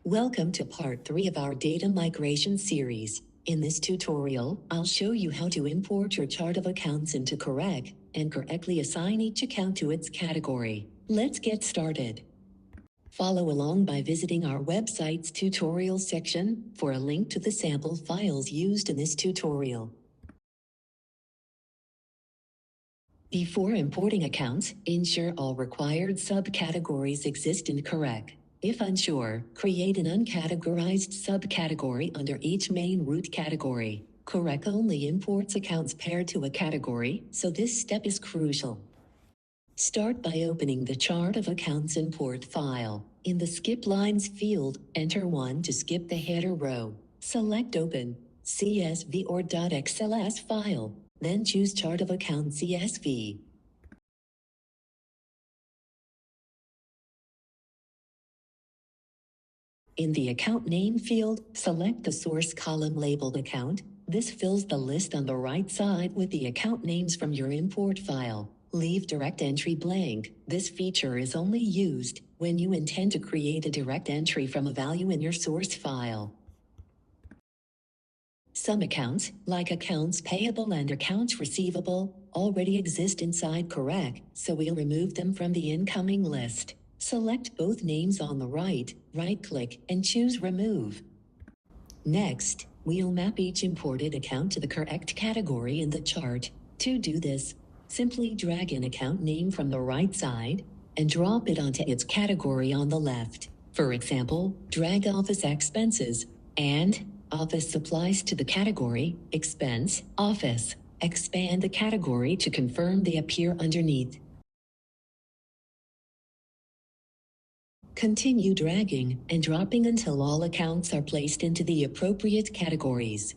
Welcome to part 3 of our data migration series. In this tutorial, I'll show you how to import your chart of accounts into COR and correctly assign each account to its category. Let's get started. Follow along by visiting our website's tutorial section for a link to the sample files used in this tutorial. Before importing accounts, ensure all required subcategories exist in COR. If unsure, create an uncategorized subcategory under each main root category. COR only imports accounts paired to a category, so this step is crucial. Start by opening the Chart of Accounts import file. In the Skip Lines field, enter 1 to skip the header row. Select Open, CSV or .xls file, then choose Chart of Accounts CSV. In the Account Name field, select the source column labeled Account. This fills the list on the right side with the account names from your import file. Leave Direct Entry blank. This feature is only used when you intend to create a direct entry from a value in your source file. Some accounts, like accounts payable and accounts receivable, already exist inside COR, so we'll remove them from the incoming list. Select both names on the right-click, and choose Remove. Next, we'll map each imported account to the correct category in the chart. To do this, simply drag an account name from the right side and drop it onto its category on the left. For example, drag Office Expenses and Office Supplies to the category Expense Office. Expand the category to confirm they appear underneath. Continue dragging and dropping until all accounts are placed into the appropriate categories.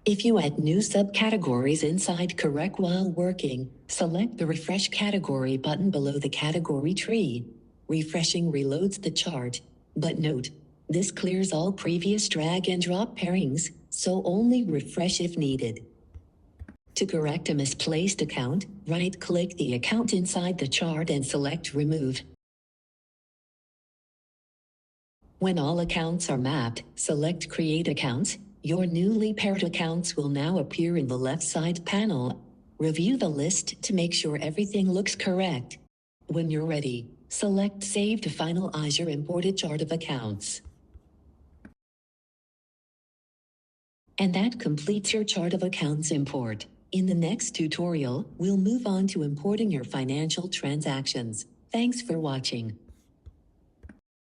If you add new subcategories inside COR while working, select the Refresh Category button below the category tree. Refreshing reloads the chart, but note, this clears all previous drag and drop pairings, so only refresh if needed. To correct a misplaced account, right-click the account inside the chart and select Remove. When all accounts are mapped, select Create Accounts. Your newly paired accounts will now appear in the left side panel. Review the list to make sure everything looks correct. When you're ready, select Save to finalize your imported chart of accounts. And that completes your chart of accounts import. In the next tutorial, we'll move on to importing your financial transactions. Thanks for watching.